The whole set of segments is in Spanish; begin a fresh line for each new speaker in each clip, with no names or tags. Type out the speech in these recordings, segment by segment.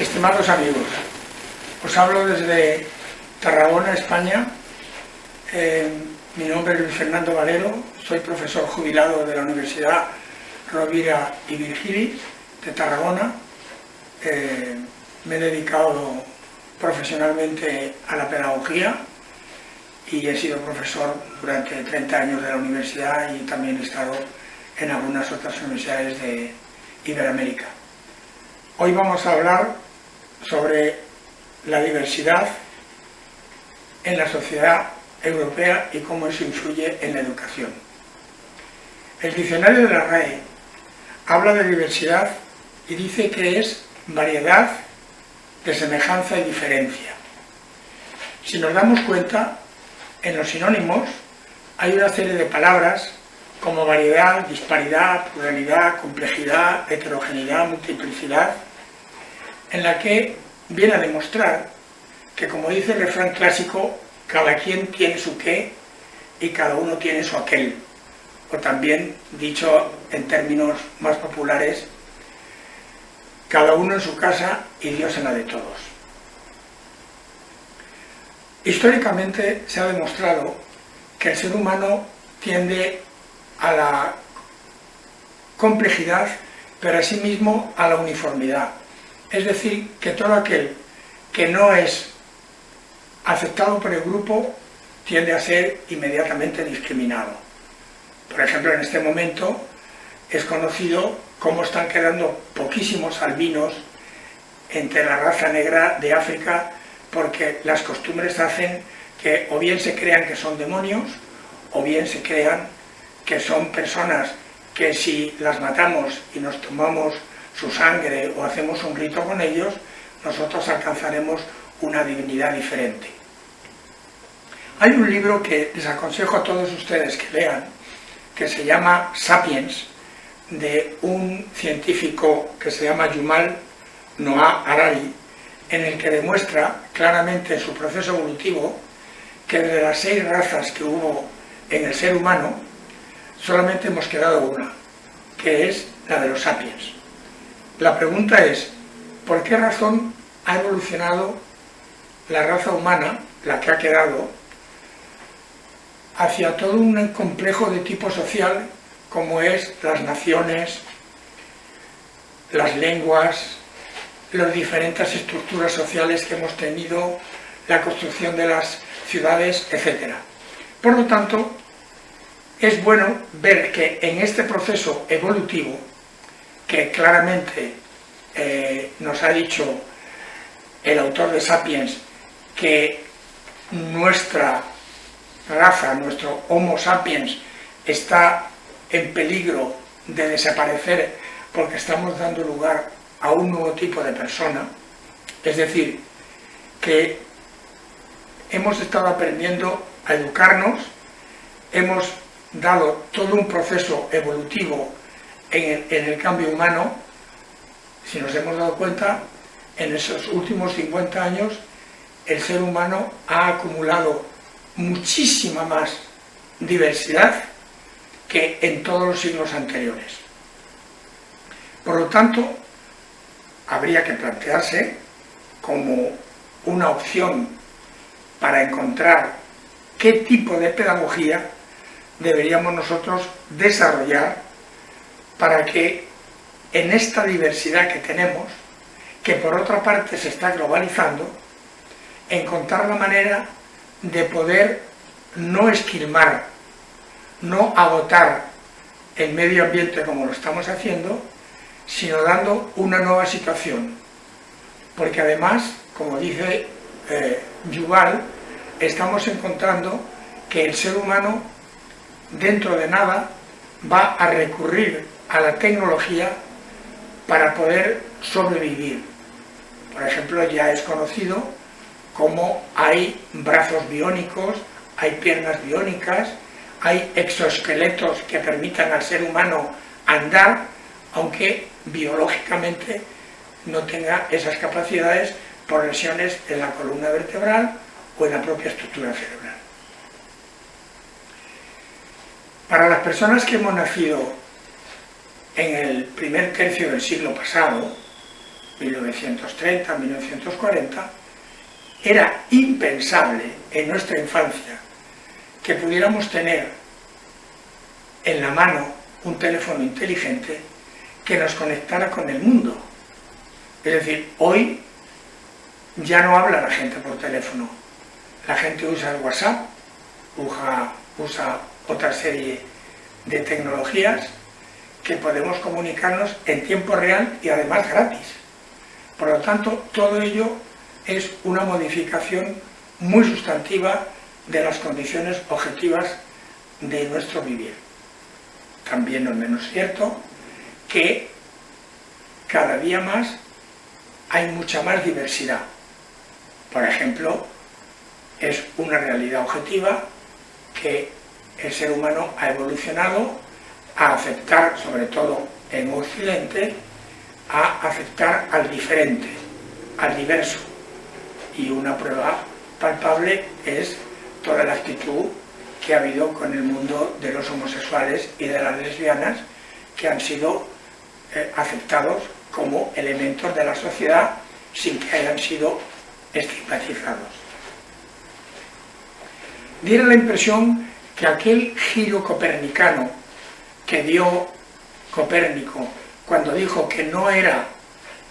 Estimados amigos, os hablo desde Tarragona, España. Mi nombre es Luis Fernando Valero, soy profesor jubilado de la Universidad Rovira y Virgili de Tarragona. Me he dedicado profesionalmente a la pedagogía y he sido profesor durante 30 años de la universidad y también he estado en algunas otras universidades de Iberoamérica. Hoy vamos a hablar sobre la diversidad en la sociedad europea y cómo eso influye en la educación. El diccionario de la RAE habla de diversidad y dice que es variedad de semejanza y diferencia. Si nos damos cuenta, en los sinónimos hay una serie de palabras como variedad, disparidad, pluralidad, complejidad, heterogeneidad, multiplicidad, en la que viene a demostrar que, como dice el refrán clásico, cada quien tiene su qué y cada uno tiene su aquel, o también, dicho en términos más populares, cada uno en su casa y Dios en la de todos. Históricamente se ha demostrado que el ser humano tiende a la complejidad, pero asimismo a la uniformidad. Es decir, que todo aquel que no es aceptado por el grupo tiende a ser inmediatamente discriminado. Por ejemplo, en este momento es conocido cómo están quedando poquísimos albinos entre la raza negra de África, porque las costumbres hacen que o bien se crean que son demonios, o bien se crean que son personas que si las matamos y nos tomamos su sangre o hacemos un rito con ellos, nosotros alcanzaremos una divinidad diferente. Hay un libro que les aconsejo a todos ustedes que lean, que se llama Sapiens, de un científico que se llama Yuval Noah Harari, en el que demuestra claramente en su proceso evolutivo que de las 6 razas que hubo en el ser humano, solamente hemos quedado una, que es la de los sapiens. La pregunta es, ¿por qué razón ha evolucionado la raza humana, la que ha quedado, hacia todo un complejo de tipo social como es las naciones, las lenguas, las diferentes estructuras sociales que hemos tenido, la construcción de las ciudades, etc.? Por lo tanto, es bueno ver que en este proceso evolutivo, que claramente nos ha dicho el autor de Sapiens que nuestra raza, nuestro Homo sapiens, está en peligro de desaparecer porque estamos dando lugar a un nuevo tipo de persona, es decir, que hemos estado aprendiendo a educarnos, hemos dado todo un proceso evolutivo en el cambio humano. Si nos hemos dado cuenta, en esos últimos 50 años el ser humano ha acumulado muchísima más diversidad que en todos los siglos anteriores. Por lo tanto, habría que plantearse como una opción para encontrar qué tipo de pedagogía deberíamos nosotros desarrollar para que en esta diversidad que tenemos, que por otra parte se está globalizando, encontrar la manera de poder no esquilmar, no agotar el medio ambiente como lo estamos haciendo, sino dando una nueva situación. Porque además, como dice Yuval, estamos encontrando que el ser humano dentro de nada va a recurrir a la tecnología para poder sobrevivir. Por ejemplo, ya es conocido cómo hay brazos biónicos, hay piernas biónicas, hay exoesqueletos que permitan al ser humano andar, aunque biológicamente no tenga esas capacidades por lesiones en la columna vertebral o en la propia estructura cerebral. Para las personas que hemos nacido en el primer tercio del siglo pasado, 1930, 1940, era impensable en nuestra infancia que pudiéramos tener en la mano un teléfono inteligente que nos conectara con el mundo. Es decir, hoy ya no habla la gente por teléfono, la gente usa el WhatsApp, usa otra serie de tecnologías que podemos comunicarnos en tiempo real y además gratis. Por lo tanto, todo ello es una modificación muy sustantiva de las condiciones objetivas de nuestro vivir. También no es menos cierto que cada día más hay mucha más diversidad. Por ejemplo, es una realidad objetiva que el ser humano ha evolucionado a aceptar, sobre todo en Occidente, a aceptar al diferente, al diverso. Y una prueba palpable es toda la actitud que ha habido con el mundo de los homosexuales y de las lesbianas, que han sido aceptados como elementos de la sociedad sin que hayan sido estigmatizados. Diera la impresión que aquel giro copernicano que dio Copérnico cuando dijo que no era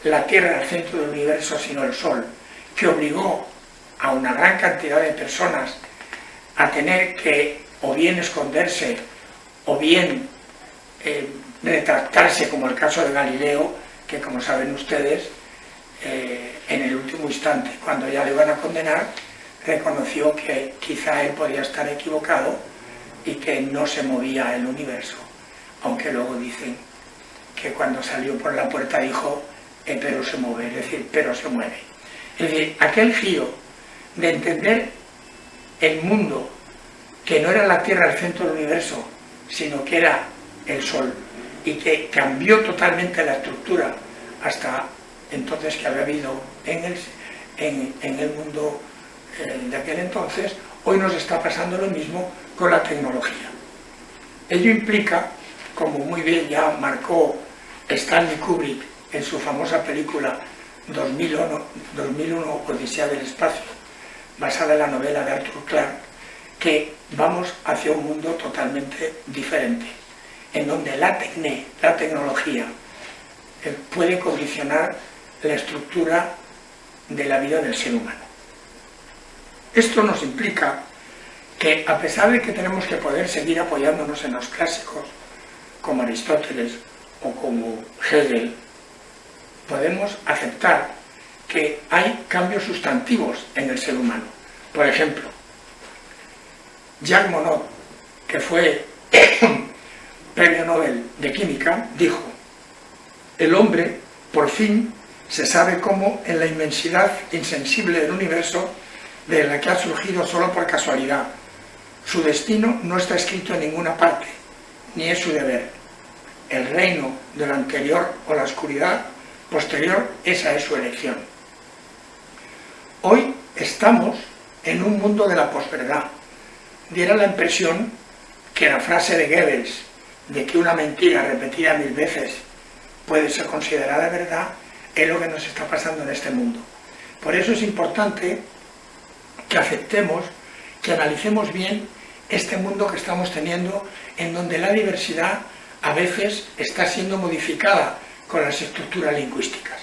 la Tierra el centro del universo sino el Sol, que obligó a una gran cantidad de personas a tener que o bien esconderse o bien retractarse, como el caso de Galileo, que como saben ustedes, en el último instante, cuando ya le iban a condenar, reconoció que quizá él podía estar equivocado y que no se movía el universo, aunque luego dicen que cuando salió por la puerta dijo pero se mueve, es decir, pero se mueve. Es decir, aquel giro de entender el mundo, que no era la Tierra el centro del universo, sino que era el Sol, y que cambió totalmente la estructura hasta entonces que había habido en el mundo de aquel entonces, hoy nos está pasando lo mismo con la tecnología. Ello implica, como muy bien ya marcó Stanley Kubrick en su famosa película 2001 Odisea del Espacio, basada en la novela de Arthur Clarke, que vamos hacia un mundo totalmente diferente, en donde la tecnología puede condicionar la estructura de la vida del ser humano. Esto nos implica que, a pesar de que tenemos que poder seguir apoyándonos en los clásicos, como Aristóteles o como Hegel, podemos aceptar que hay cambios sustantivos en el ser humano. Por ejemplo, Jacques Monod, que fue premio Nobel de Química, dijo: el hombre, por fin, se sabe cómo en la inmensidad insensible del universo, de la que ha surgido solo por casualidad, su destino no está escrito en ninguna parte, ni es su deber. El reino de lo anterior o la oscuridad posterior, esa es su elección. Hoy estamos en un mundo de la posverdad. Diera la impresión que la frase de Goebbels, de que una mentira repetida 1000 veces puede ser considerada verdad, es lo que nos está pasando en este mundo. Por eso es importante que aceptemos, que analicemos bien este mundo que estamos teniendo, en donde la diversidad a veces está siendo modificada con las estructuras lingüísticas.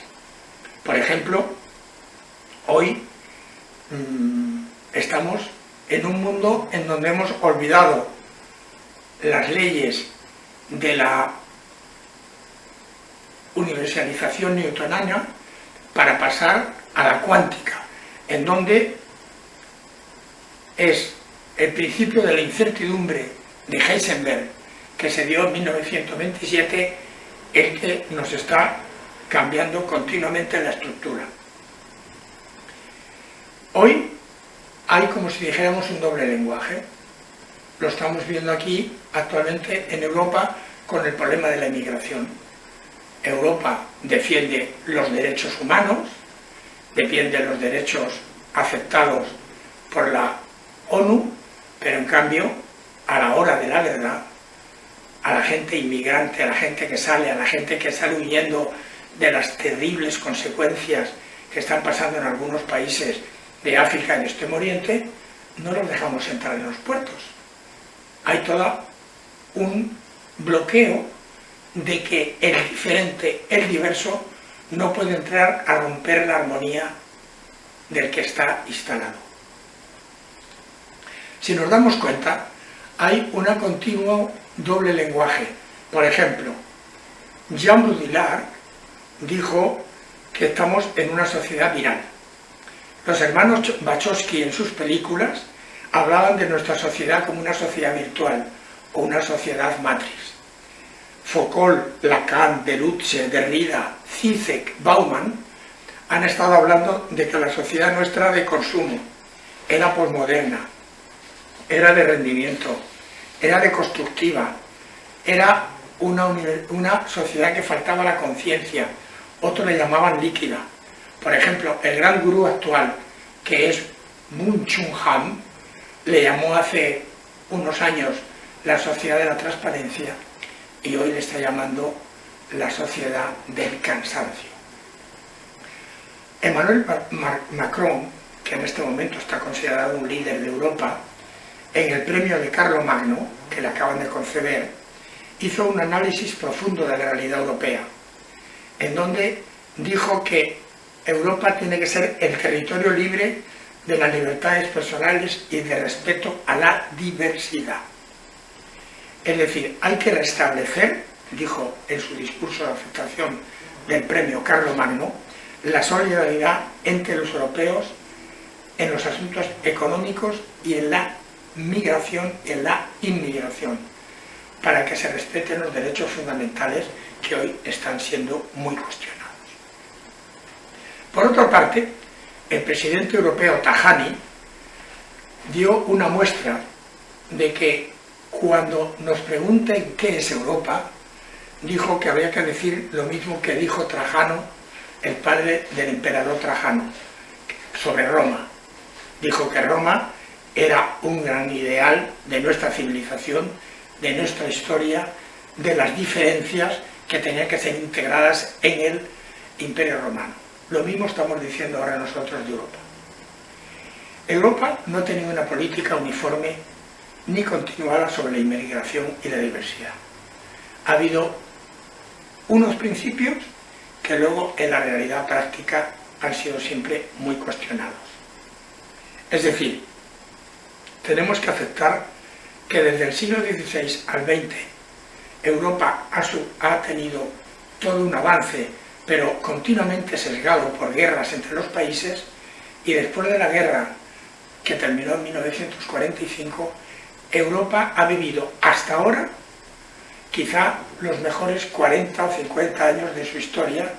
Por ejemplo, hoy estamos en un mundo en donde hemos olvidado las leyes de la universalización newtoniana para pasar a la cuántica, en donde es el principio de la incertidumbre de Heisenberg, que se dio en 1927, el que nos está cambiando continuamente la estructura. Hoy hay, como si dijéramos, un doble lenguaje. Lo estamos viendo aquí actualmente en Europa con el problema de la inmigración. Europa defiende los derechos humanos, defiende los derechos aceptados por la ONU, pero en cambio, a la hora de la verdad, a la gente inmigrante, a la gente que sale huyendo de las terribles consecuencias que están pasando en algunos países de África y de Extremo Oriente, no los dejamos entrar en los puertos. Hay todo un bloqueo de que el diferente, el diverso, no puede entrar a romper la armonía del que está instalado. Si nos damos cuenta, hay un continuo doble lenguaje. Por ejemplo, Jean Baudrillard dijo que estamos en una sociedad viral. Los hermanos Wachowski en sus películas hablaban de nuestra sociedad como una sociedad virtual o una sociedad matrix. Foucault, Lacan, Deleuze, Derrida, Zizek, Bauman han estado hablando de que la sociedad nuestra de consumo era posmoderna, era de rendimiento, era de constructiva, era una sociedad que faltaba la conciencia, otros le llamaban líquida. Por ejemplo, el gran gurú actual, que es Byung Chul Han, le llamó hace unos años la sociedad de la transparencia y hoy le está llamando la sociedad del cansancio. Emmanuel Macron, que en este momento está considerado un líder de Europa, en el premio de Carlomagno, que le acaban de conceder, hizo un análisis profundo de la realidad europea, en donde dijo que Europa tiene que ser el territorio libre de las libertades personales y de respeto a la diversidad. Es decir, hay que restablecer, dijo en su discurso de aceptación del premio Carlomagno, la solidaridad entre los europeos en los asuntos económicos y en la migración y en la inmigración, para que se respeten los derechos fundamentales que hoy están siendo muy cuestionados. Por otra parte, el presidente europeo Tajani dio una muestra de que cuando nos pregunten qué es Europa, dijo que habría que decir lo mismo que dijo Trajano, el padre del emperador Trajano, sobre Roma. Dijo que Roma era un gran ideal de nuestra civilización, de nuestra historia, de las diferencias que tenían que ser integradas en el Imperio Romano. Lo mismo estamos diciendo ahora nosotros de Europa. Europa no ha tenido una política uniforme ni continuada sobre la inmigración y la diversidad. Ha habido unos principios que luego en la realidad práctica han sido siempre muy cuestionados. Es decir, tenemos que aceptar que desde el siglo XVI al XX Europa ha tenido todo un avance, pero continuamente sesgado por guerras entre los países, y después de la guerra, que terminó en 1945, Europa ha vivido hasta ahora quizá los mejores 40 o 50 años de su historia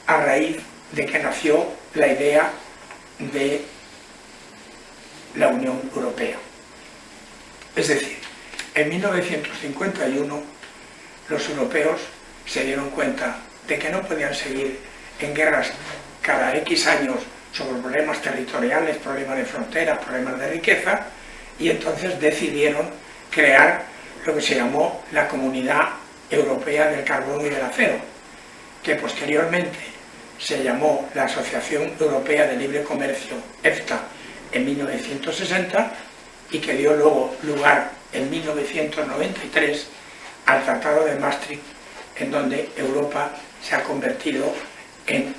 a raíz de que nació la idea de la Unión Europea. Es decir, en 1951 los europeos se dieron cuenta de que no podían seguir en guerras cada X años sobre problemas territoriales, problemas de fronteras, problemas de riqueza, y entonces decidieron crear lo que se llamó la Comunidad Europea del Carbono y del Acero, que posteriormente se llamó la Asociación Europea de Libre Comercio, EFTA, en 1960, y que dio luego lugar en 1993 al Tratado de Maastricht, en donde Europa se ha convertido en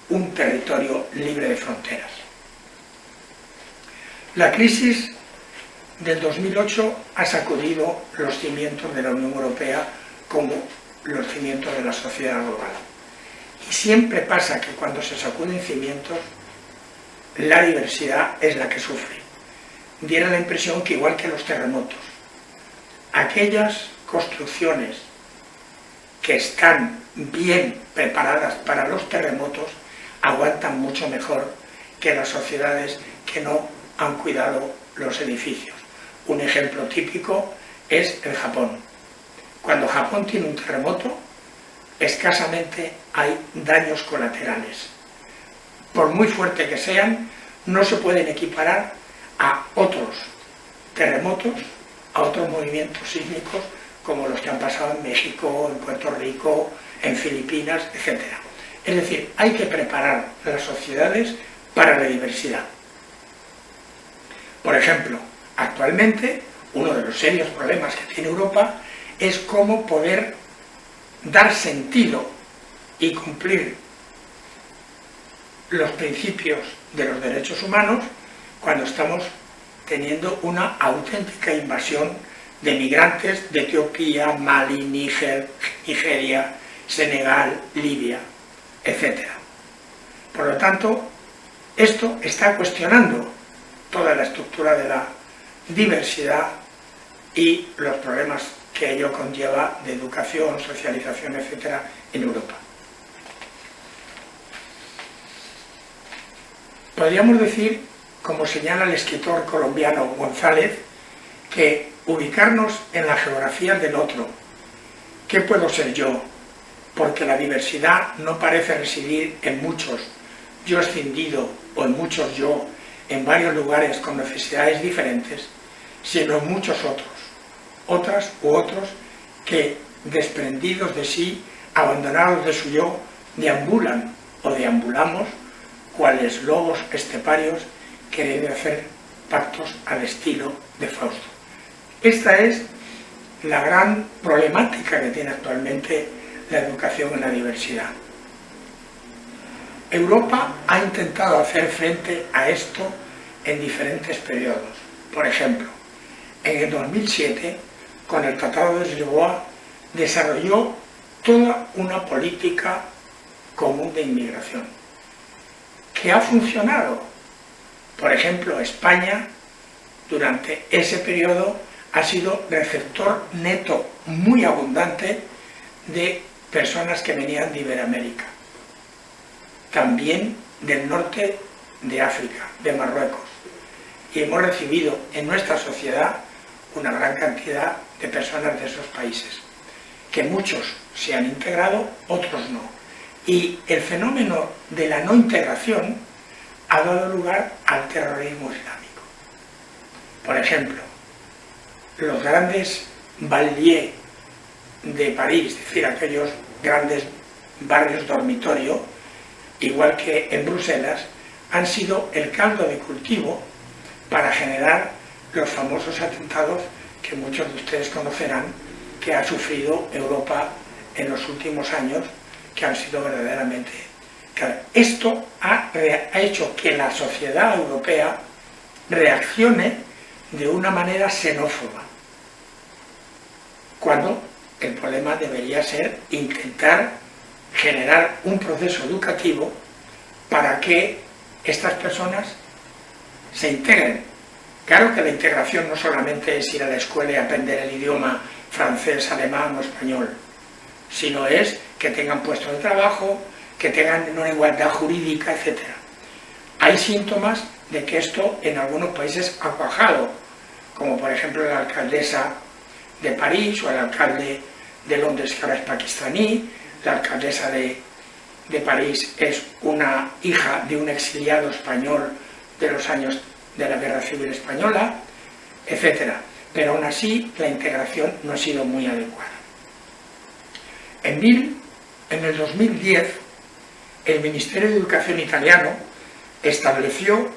un territorio libre de fronteras. La crisis del 2008 ha sacudido los cimientos de la Unión Europea como los cimientos de la sociedad global. Y siempre pasa que cuando se sacuden cimientos, la diversidad es la que sufre. Diera la impresión que igual que los terremotos, aquellas construcciones que están bien preparadas para los terremotos aguantan mucho mejor que las sociedades que no han cuidado los edificios. Un ejemplo típico es el Japón. Cuando Japón tiene un terremoto, escasamente hay daños colaterales. Por muy fuerte que sean, no se pueden equiparar a otros terremotos, a otros movimientos sísmicos como los que han pasado en México, en Puerto Rico, en Filipinas, etc. Es decir, hay que preparar las sociedades para la diversidad. Por ejemplo, actualmente uno de los serios problemas que tiene Europa es cómo poder dar sentido y cumplir los principios de los derechos humanos cuando estamos teniendo una auténtica invasión de migrantes de Etiopía, Mali, Nigeria, Senegal, Libia, etc. Por lo tanto, esto está cuestionando toda la estructura de la diversidad y los problemas que ello conlleva de educación, socialización, etc. en Europa. Podríamos decir, como señala el escritor colombiano González, que ubicarnos en la geografía del otro. ¿Qué puedo ser yo? Porque la diversidad no parece residir en muchos yo escindido o en muchos yo, en varios lugares con necesidades diferentes, sino en muchos otros, otras u otros que, desprendidos de sí, abandonados de su yo, deambulan o deambulamos cuales lobos esteparios queriendo hacer pactos al estilo de Fausto. Esta es la gran problemática que tiene actualmente la educación en la diversidad. Europa ha intentado hacer frente a esto en diferentes periodos. Por ejemplo, en el 2007, con el Tratado de Lisboa, desarrolló toda una política común de inmigración, que ha funcionado. Por ejemplo, España, durante ese periodo, ha sido receptor neto muy abundante de personas que venían de Iberoamérica, también del norte de África, de Marruecos, y hemos recibido en nuestra sociedad una gran cantidad de personas de esos países, que muchos se han integrado, otros no. Y el fenómeno de la no integración ha dado lugar al terrorismo islámico. Por ejemplo, los grandes banlieues de París, es decir, aquellos grandes barrios dormitorio, igual que en Bruselas, han sido el caldo de cultivo para generar los famosos atentados que muchos de ustedes conocerán que ha sufrido Europa en los últimos años, que han sido verdaderamente... Esto ha hecho que la sociedad europea reaccione de una manera xenófoba, cuando el problema debería ser intentar generar un proceso educativo para que estas personas se integren. Claro que la integración no solamente es ir a la escuela y aprender el idioma francés, alemán o español, sino es que tengan puestos de trabajo, que tengan una igualdad jurídica, etc. Hay síntomas de que esto en algunos países ha cuajado, como por ejemplo la alcaldesa de París o el alcalde de Londres, que ahora es pakistaní. La alcaldesa de París es una hija de un exiliado español de los años de la Guerra Civil Española, etc. Pero aún así la integración no ha sido muy adecuada. En el 2010, el Ministerio de Educación italiano estableció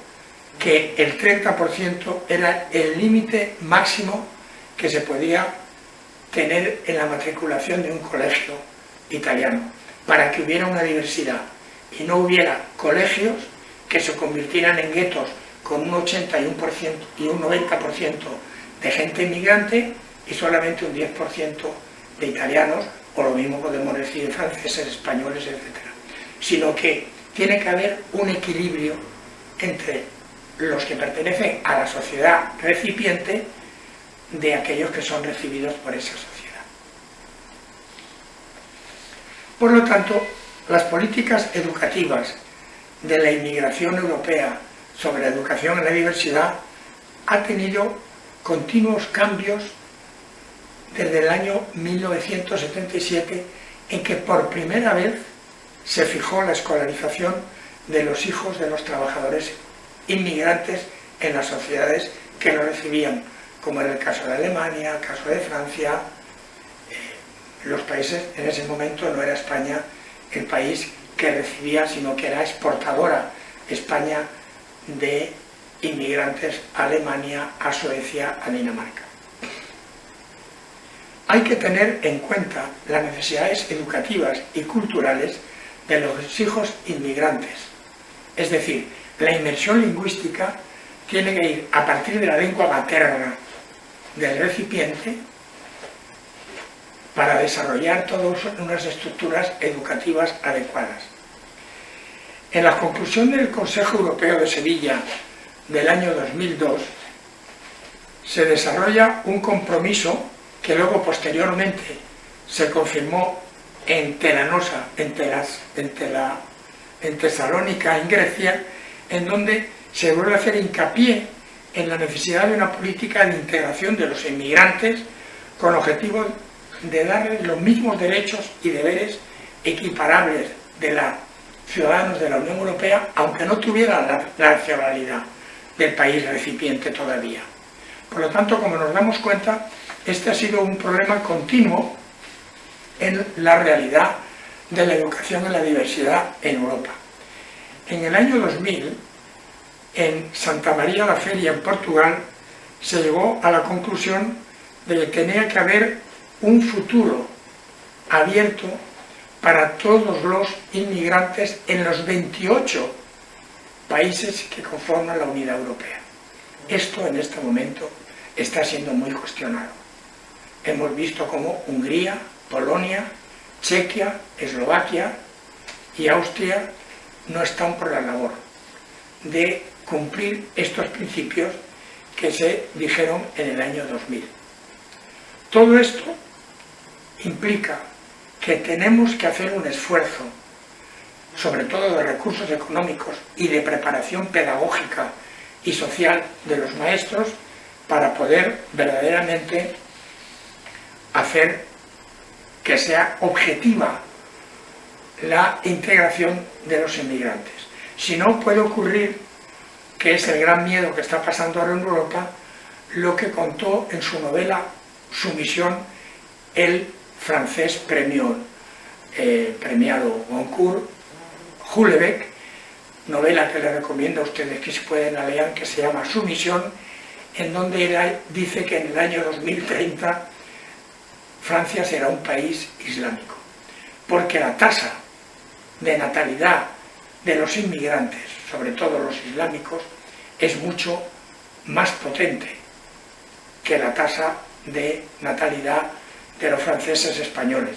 que el 30% era el límite máximo que se podía tener en la matriculación de un colegio italiano, para que hubiera una diversidad y no hubiera colegios que se convirtieran en guetos con un 80 y un 90% de gente inmigrante y solamente un 10% de italianos, o lo mismo podemos decir de franceses, españoles, etc. Sino que tiene que haber un equilibrio entre los que pertenecen a la sociedad recipiente de aquellos que son recibidos por esa sociedad. Por lo tanto, las políticas educativas de la inmigración europea sobre la educación en la diversidad ha tenido continuos cambios desde el año 1977, en que por primera vez se fijó la escolarización de los hijos de los trabajadores inmigrantes en las sociedades que lo recibían, como era el caso de Alemania, el caso de Francia, los países, en ese momento no era España el país que recibía, sino que era exportadora España de inmigrantes a Alemania, a Suecia, a Dinamarca. Hay que tener en cuenta las necesidades educativas y culturales de los hijos inmigrantes. Es decir, la inmersión lingüística tiene que ir a partir de la lengua materna del recipiente para desarrollar todas unas estructuras educativas adecuadas. En la conclusión del Consejo Europeo de Sevilla del año 2002 se desarrolla un compromiso que luego posteriormente se confirmó en Telanosa, en Tesalónica, en Grecia, en donde se vuelve a hacer hincapié en la necesidad de una política de integración de los inmigrantes con objetivo de darles los mismos derechos y deberes equiparables de los ciudadanos de la Unión Europea, aunque no tuvieran la nacionalidad del país recipiente todavía. Por lo tanto, como nos damos cuenta, este ha sido un problema continuo en la realidad de la educación en la diversidad en Europa. En el año 2000, en Santa María la Feria, en Portugal, se llegó a la conclusión de que tenía que haber un futuro abierto para todos los inmigrantes en los 28 países que conforman la Unidad Europea. Esto en este momento está siendo muy cuestionado. Hemos visto cómo Hungría, Polonia, Chequia, Eslovaquia y Austria no están por la labor de cumplir estos principios que se dijeron en el año 2000. Todo esto implica que tenemos que hacer un esfuerzo, sobre todo de recursos económicos y de preparación pedagógica y social de los maestros, para poder verdaderamente hacer que sea objetiva la integración de los inmigrantes. Si no, puede ocurrir, que es el gran miedo que está pasando ahora en Europa, lo que contó en su novela Sumisión el francés premiado Goncourt, Houellebecq, novela que les recomiendo a ustedes que se pueden la lean, que se llama Sumisión, en donde él dice que en el año 2030 Francia será un país islámico, porque la tasa de natalidad de los inmigrantes, sobre todo los islámicos, es mucho más potente que la tasa de natalidad de los franceses españoles.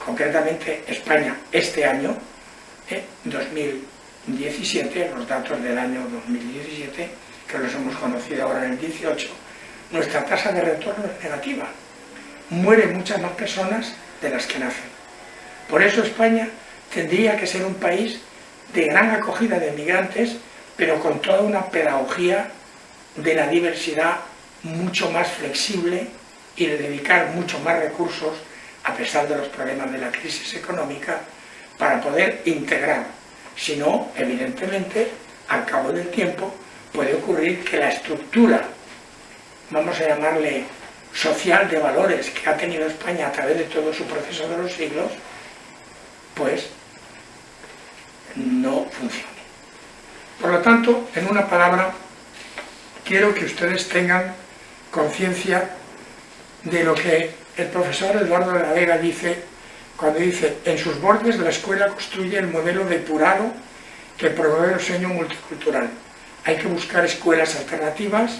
Concretamente, España este año, 2017, los datos del año 2017, que los hemos conocido ahora en el 18, nuestra tasa de retorno es negativa. Mueren muchas más personas de las que nacen. Por eso España tendría que ser un país de gran acogida de migrantes, pero con toda una pedagogía de la diversidad mucho más flexible y de dedicar mucho más recursos, a pesar de los problemas de la crisis económica, para poder integrar. Si no, evidentemente, al cabo del tiempo, puede ocurrir que la estructura, vamos a llamarle social, de valores que ha tenido España a través de todo su proceso de los siglos, pues no funcione. Por lo tanto, en una palabra, quiero que ustedes tengan conciencia de lo que el profesor Eduardo de la Vega dice cuando dice: en sus bordes la escuela construye el modelo depurado que promueve el sueño multicultural. Hay que buscar escuelas alternativas,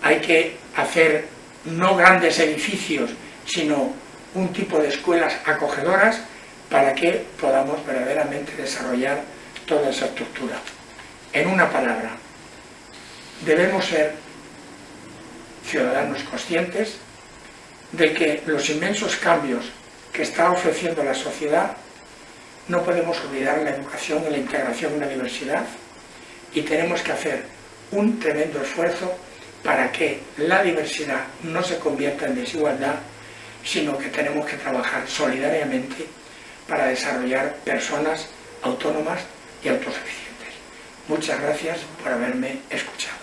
hay que hacer no grandes edificios, sino un tipo de escuelas acogedoras para que podamos verdaderamente desarrollar toda esa estructura. En una palabra, debemos ser ciudadanos conscientes de que los inmensos cambios que está ofreciendo la sociedad, no podemos olvidar la educación y la integración en la diversidad, y tenemos que hacer un tremendo esfuerzo para que la diversidad no se convierta en desigualdad, sino que tenemos que trabajar solidariamente para desarrollar personas autónomas y autosuficientes. Muchas gracias por haberme escuchado.